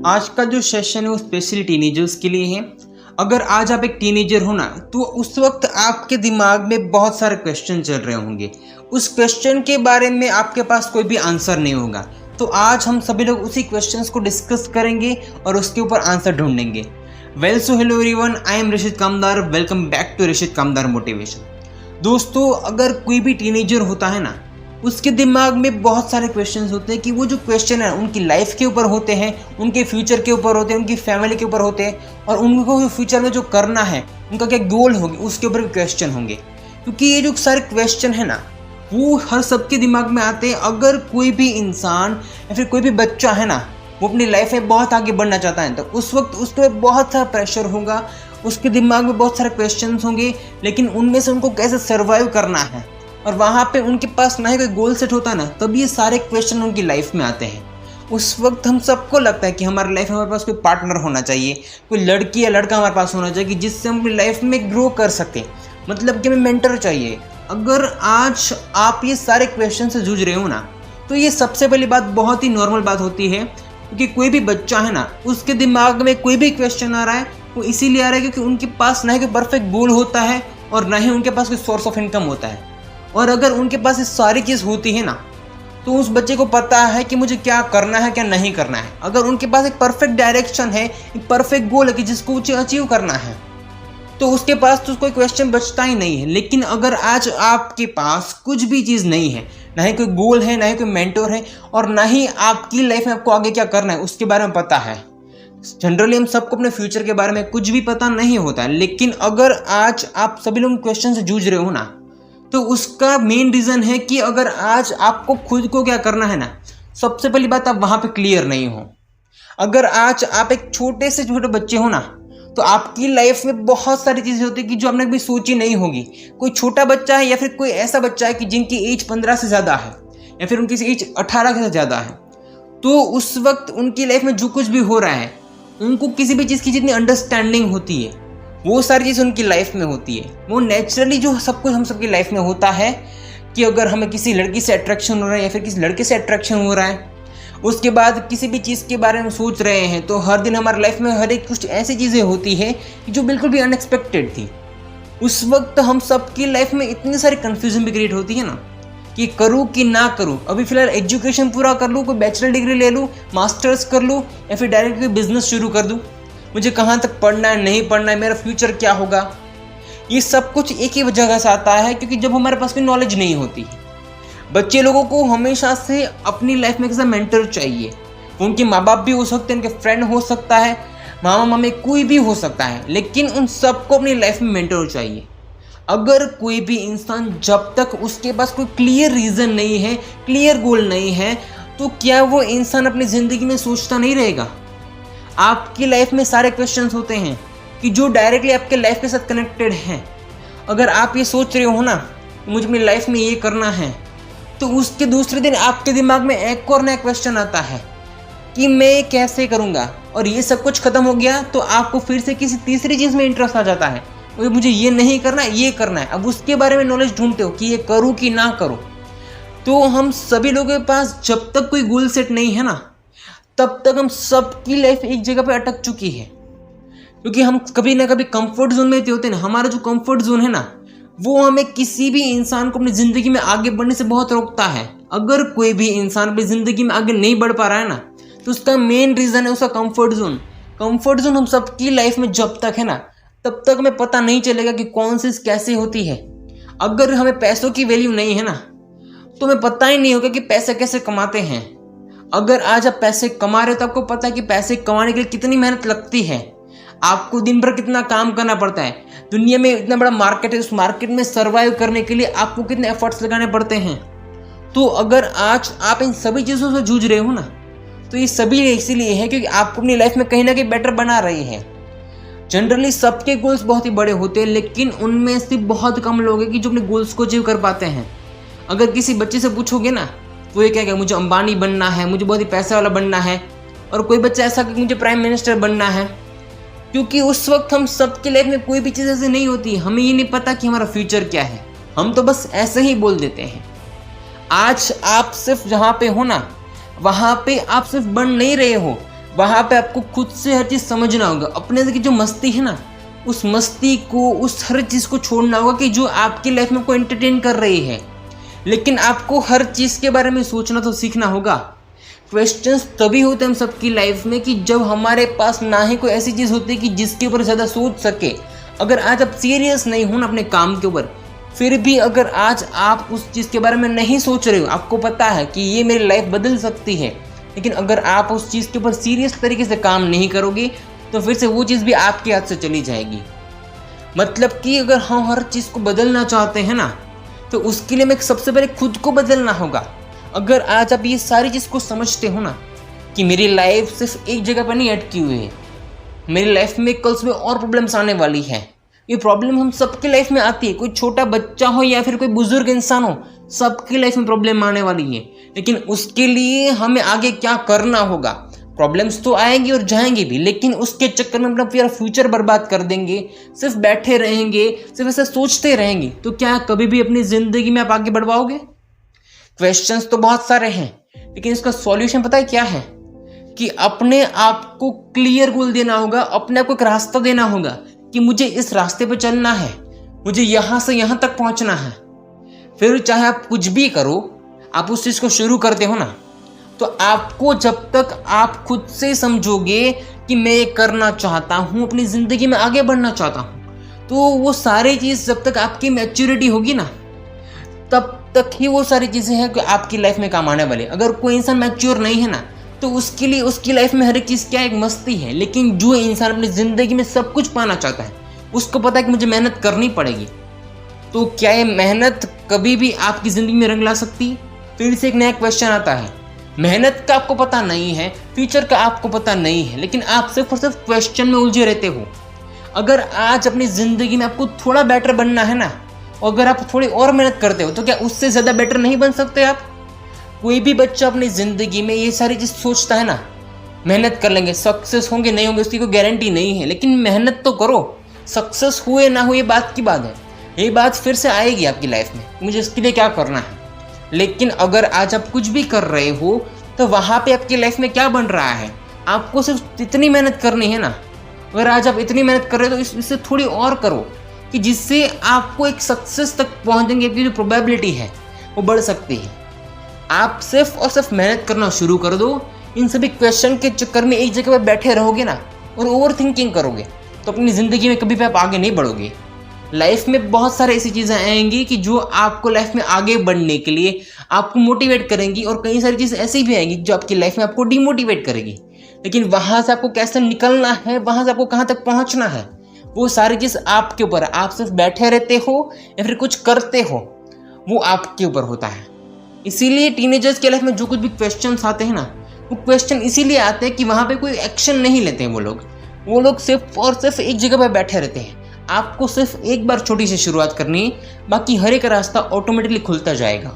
आज का जो सेशन है वो स्पेशली टीनेजर्स के लिए है। अगर आज आप एक टीनेजर हो ना, तो उस वक्त आपके दिमाग में बहुत सारे क्वेश्चन चल रहे होंगे। उस क्वेश्चन के बारे में आपके पास कोई भी आंसर नहीं होगा। तो आज हम सभी लोग उसी क्वेश्चंस को डिस्कस करेंगे और उसके ऊपर आंसर ढूंढेंगे। Well so hello everyone, I am Rishit Kamdar. Welcome back to Rishit Kamdar motivation. दोस्तों, अगर कोई भी टीनेजर होता है ना, उसके दिमाग में बहुत सारे क्वेश्चंस होते हैं कि वो जो क्वेश्चन है उनकी लाइफ के ऊपर होते हैं, उनके फ्यूचर के ऊपर होते हैं, उनकी फैमिली के ऊपर होते हैं और उनको फ्यूचर में जो करना है, उनका क्या गोल होगी, उसके ऊपर भी क्वेश्चन होंगे। क्योंकि ये जो सारे क्वेश्चन है ना, वो हर सबके दिमाग में आते हैं। अगर कोई भी इंसान या फिर कोई भी बच्चा है ना, वो अपनी लाइफ में बहुत आगे बढ़ना चाहता है, तो उस वक्त उस पर बहुत सारा प्रेशर होगा, उसके दिमाग में बहुत सारे क्वेश्चन होंगे, लेकिन उनमें से उनको कैसे सर्वाइव करना है। और वहाँ पे उनके पास ना ही कोई गोल सेट होता है ना, तब ये सारे क्वेश्चन उनकी लाइफ में आते हैं। उस वक्त हम सबको लगता है कि हमारी लाइफ में हमारे पास कोई पार्टनर होना चाहिए, कोई लड़की या लड़का हमारे पास होना चाहिए कि जिससे हम अपनी लाइफ में ग्रो कर सकें, मतलब कि हमें मेंटर चाहिए। अगर आज आप ये सारे क्वेश्चन से जूझ रहे हो ना, तो ये सबसे पहली बात बहुत ही नॉर्मल बात होती है। क्योंकि कोई भी बच्चा है ना, उसके दिमाग में कोई भी क्वेश्चन आ रहा है, वो इसीलिए आ रहा है क्योंकि उनके पास ना ही कोई परफेक्ट गोल होता है और ना ही उनके पास कोई सोर्स ऑफ इनकम होता है। और अगर उनके पास ये सारी चीज़ होती है ना, तो उस बच्चे को पता है कि मुझे क्या करना है, क्या नहीं करना है। अगर उनके पास एक परफेक्ट डायरेक्शन है, एक परफेक्ट गोल है कि जिसको उसे अचीव करना है, तो उसके पास तो कोई क्वेश्चन बचता ही नहीं है। लेकिन अगर आज आपके पास कुछ भी चीज़ नहीं है, ना ही कोई गोल है, ना ही कोई मेंटोर है, और ना ही आपकी लाइफ में आपको आगे क्या करना है उसके बारे में पता है। जनरली हम सबको अपने फ्यूचर के बारे में कुछ भी पता नहीं होता है। लेकिन अगर आज आप सभी लोग क्वेश्चन से जूझ रहे हो ना, तो उसका मेन रीज़न है कि अगर आज आपको खुद को क्या करना है ना, सबसे पहली बात आप वहाँ पे क्लियर नहीं हो। अगर आज आप एक छोटे से छोटे बच्चे हो ना, तो आपकी लाइफ में बहुत सारी चीज़ें होती है कि जो आपने कभी सोची नहीं होगी। कोई छोटा बच्चा है या फिर कोई ऐसा बच्चा है कि जिनकी एज 15 से ज़्यादा है या फिर उनकी एज 18 से ज़्यादा है, तो उस वक्त उनकी लाइफ में जो कुछ भी हो रहा है, उनको किसी भी चीज़ की जितनी अंडरस्टैंडिंग होती है, वो सारी चीज़ उनकी लाइफ में होती है। वो नेचुरली जो सब कुछ हम सबकी लाइफ में होता है कि अगर हमें किसी लड़की से अट्रैक्शन हो रहा है या फिर किसी लड़के से अट्रैक्शन हो रहा है, उसके बाद किसी भी चीज़ के बारे में सोच रहे हैं, तो हर दिन हमारी लाइफ में हर एक कुछ ऐसी चीज़ें होती है जो बिल्कुल भी अनएक्सपेक्टेड थी। उस वक्त हम सबकी लाइफ में इतनी सारी कन्फ्यूजन भी क्रिएट होती है ना, कि करूँ कि ना करूँ। अभी फिलहाल एजुकेशन पूरा कर लूँ, कोई बैचलर डिग्री ले लूँ, मास्टर्स कर लूँ, या फिर डायरेक्ट कोई बिजनेस शुरू कर दूँ। मुझे कहाँ तक पढ़ना है, नहीं पढ़ना है, मेरा फ्यूचर क्या होगा। ये सब कुछ एक ही जगह से आता है, क्योंकि जब हमारे पास कोई नॉलेज नहीं होती है। बच्चे लोगों को हमेशा से अपनी लाइफ में कैसा मेंटर चाहिए। उनके माँ बाप भी हो सकते हैं, उनके फ्रेंड हो सकता है, मामा मामी कोई भी हो सकता है, लेकिन उन सबको अपनी लाइफ में मेंटर चाहिए। अगर कोई भी इंसान, जब तक उसके पास कोई क्लियर रीज़न नहीं है, क्लियर गोल नहीं है, तो क्या वो इंसान अपनी ज़िंदगी में सोचता नहीं रहेगा। आपकी लाइफ में सारे क्वेश्चंस होते हैं कि जो डायरेक्टली आपके लाइफ के साथ कनेक्टेड हैं। अगर आप ये सोच रहे हो ना, मुझे अपनी लाइफ में ये करना है, तो उसके दूसरे दिन आपके दिमाग में एक और नया क्वेश्चन आता है कि मैं कैसे करूँगा। और ये सब कुछ खत्म हो गया तो आपको फिर से किसी तीसरी चीज़ में इंटरेस्ट आ जाता है, मुझे ये नहीं करना, ये करना है। अब उसके बारे में नॉलेज ढूंढते हो कि ये करूँ कि ना करूँ। तो हम सभी लोगों के पास जब तक कोई गोल सेट नहीं है ना, तब तक हम सबकी लाइफ एक जगह पे अटक चुकी है। क्योंकि हम कभी ना कभी कंफर्ट जोन में होते हैं ना। हमारा जो कंफर्ट जोन है ना, वो हमें किसी भी इंसान को अपनी ज़िंदगी में आगे बढ़ने से बहुत रोकता है। अगर कोई भी इंसान अपनी ज़िंदगी में आगे नहीं बढ़ पा रहा है ना, तो उसका मेन रीज़न है उसका कंफर्ट जोन। कंफर्ट जोन हम सबकी लाइफ में जब तक है ना, तब तक हमें पता नहीं चलेगा कि कौन सी कैसे होती है। अगर हमें पैसों की वैल्यू नहीं है ना, तो हमें पता ही नहीं होगा कि पैसे कैसे कमाते हैं। अगर आज आप पैसे कमा रहे हो, तो आपको पता है कि पैसे कमाने के लिए कितनी मेहनत लगती है, आपको दिन भर कितना काम करना पड़ता है। दुनिया में इतना बड़ा मार्केट है, उस मार्केट में सर्वाइव करने के लिए आपको कितने एफर्ट्स लगाने पड़ते हैं। तो अगर आज आप इन सभी चीज़ों से जूझ रहे हो ना, तो ये सभी इसीलिए है क्योंकि आप अपनी लाइफ में कहीं ना कहीं बेटर बना रहे हैं। जनरली सबके गोल्स बहुत ही बड़े होते हैं, लेकिन उनमें से बहुत कम लोग हैं कि जो अपने गोल्स को अचीव कर पाते हैं। अगर किसी बच्चे से पूछोगे ना, तो ये कहेगा मुझे अंबानी बनना है, मुझे बहुत ही पैसे वाला बनना है। और कोई बच्चा ऐसा कि मुझे प्राइम मिनिस्टर बनना है। क्योंकि उस वक्त हम सबकी लाइफ में कोई भी चीज़ ऐसी नहीं होती, हमें ये नहीं पता कि हमारा फ्यूचर क्या है। हम तो बस ऐसे ही बोल देते हैं। आज आप सिर्फ जहाँ पे हो ना, वहाँ पे आप सिर्फ बन नहीं रहे हो, वहाँ पे आपको खुद से हर चीज़ समझना होगा। अपने अंदर की जो मस्ती है ना, उस मस्ती को, उस हर चीज़ को छोड़ना होगा कि जो आपकी लाइफ में को एंटरटेन कर रही है। लेकिन आपको हर चीज़ के बारे में सोचना तो सीखना होगा। क्वेश्चंस तभी होते हैं हम सबकी लाइफ में कि जब हमारे पास ना ही कोई ऐसी चीज़ होती है कि जिसके ऊपर ज़्यादा सोच सके। अगर आज आप सीरियस नहीं हो ना अपने काम के ऊपर, फिर भी अगर आज आप उस चीज़ के बारे में नहीं सोच रहे हो, आपको पता है कि ये मेरी लाइफ बदल सकती है, लेकिन अगर आप उस चीज़ के ऊपर सीरियस तरीके से काम नहीं करोगे तो फिर से वो चीज़ भी आपके हाथ से चली जाएगी। मतलब कि अगर हम हर चीज़ को बदलना चाहते हैं ना, तो उसके लिए हमें सबसे पहले खुद को बदलना होगा। अगर आज आप ये सारी चीज़ को समझते हो ना कि मेरी लाइफ सिर्फ एक जगह पर नहीं अटकी हुई है, मेरी लाइफ में कल सुबह और प्रॉब्लम्स आने वाली है। ये प्रॉब्लम हम सबकी लाइफ में आती है, कोई छोटा बच्चा हो या फिर कोई बुजुर्ग इंसान हो, सबकी लाइफ में प्रॉब्लम आने वाली है। लेकिन उसके लिए हमें आगे क्या करना होगा? प्रॉब्लम्स तो आएंगी और जाएंगी भी, लेकिन उसके चक्कर में अपना पूरा फ्यूचर बर्बाद कर देंगे, सिर्फ बैठे रहेंगे, सिर्फ ऐसा सोचते रहेंगे, तो क्या कभी भी अपनी ज़िंदगी में आप आगे बढ़ पाओगे? क्वेश्चंस तो बहुत सारे हैं, लेकिन इसका सॉल्यूशन पता है क्या है? कि अपने आप को क्लियर गोल देना होगा, अपने आप को एक रास्ता देना होगा कि मुझे इस रास्ते पर चलना है, मुझे यहाँ से यहाँ तक पहुँचना है। फिर चाहे आप कुछ भी करो, आप उस चीज़ को शुरू करते हो ना, तो आपको जब तक आप खुद से समझोगे कि मैं ये करना चाहता हूँ, अपनी ज़िंदगी में आगे बढ़ना चाहता हूँ, तो वो सारी चीज़ जब तक आपकी मैच्योरिटी होगी ना, तब तक ही वो सारी चीज़ें हैं कि आपकी लाइफ में काम आने वाली। अगर कोई इंसान मैच्योर नहीं है ना, तो उसके लिए उसकी लाइफ में हर एक चीज़ क्या एक मस्ती है। लेकिन जो इंसान अपनी ज़िंदगी में सब कुछ पाना चाहता है, उसको पता है कि मुझे मेहनत करनी पड़ेगी, तो क्या ये मेहनत कभी भी आपकी ज़िंदगी में रंग ला सकती? फिर से एक नया क्वेश्चन आता है। मेहनत का आपको पता नहीं है, फ्यूचर का आपको पता नहीं है, लेकिन आप सिर्फ और सिर्फ क्वेश्चन में उलझे रहते हो। अगर आज अपनी ज़िंदगी में आपको थोड़ा बेटर बनना है ना, और अगर आप थोड़ी और मेहनत करते हो, तो क्या उससे ज़्यादा बेटर नहीं बन सकते आप? कोई भी बच्चा अपनी ज़िंदगी में ये सारी चीज़ सोचता है ना, मेहनत कर लेंगे, सक्सेस होंगे नहीं होंगे उसकी कोई गारंटी नहीं है, लेकिन मेहनत तो करो। सक्सेस हुए ना हुए बात की बात है, ये बात फिर से आएगी आपकी लाइफ में, मुझे इसके लिए क्या करना है। लेकिन अगर आज आप कुछ भी कर रहे हो, तो वहाँ पे आपकी लाइफ में क्या बन रहा है? आपको सिर्फ इतनी मेहनत करनी है ना। अगर आज आप इतनी मेहनत कर रहे हो, तो इससे थोड़ी और करो कि जिससे आपको एक सक्सेस तक पहुँचने की जो प्रोबेबिलिटी है वो बढ़ सकती है। आप सिर्फ और सिर्फ मेहनत करना शुरू कर दो। इन सभी क्वेश्चन के चक्कर में एक जगह पर बैठे रहोगे ना और ओवर थिंकिंग करोगे, तो अपनी ज़िंदगी में कभी भी आप आगे नहीं बढ़ोगे। लाइफ में बहुत सारे ऐसी चीज़ें आएंगी कि जो आपको लाइफ में आगे बढ़ने के लिए आपको मोटिवेट करेंगी, और कई सारी चीज़ें ऐसी भी आएंगी जो आपकी लाइफ में आपको डिमोटिवेट करेगी। लेकिन वहाँ से आपको कैसे निकलना है, वहाँ से आपको कहाँ तक पहुँचना है, वो सारी चीज़ आपके ऊपर है। आप सिर्फ बैठे रहते हो या फिर कुछ करते हो, वो आपके ऊपर होता है। इसीलिए टीनेजर्स के लाइफ में जो कुछ भी क्वेश्चंस आते हैं ना, वो क्वेश्चन इसीलिए आते हैं कि वहाँ पे कोई एक्शन नहीं लेते हैं वो लोग सिर्फ और सिर्फ एक जगह पर बैठे रहते हैं। आपको सिर्फ एक बार छोटी सी शुरुआत करनी है, बाकी हर एक रास्ता ऑटोमेटिकली खुलता जाएगा।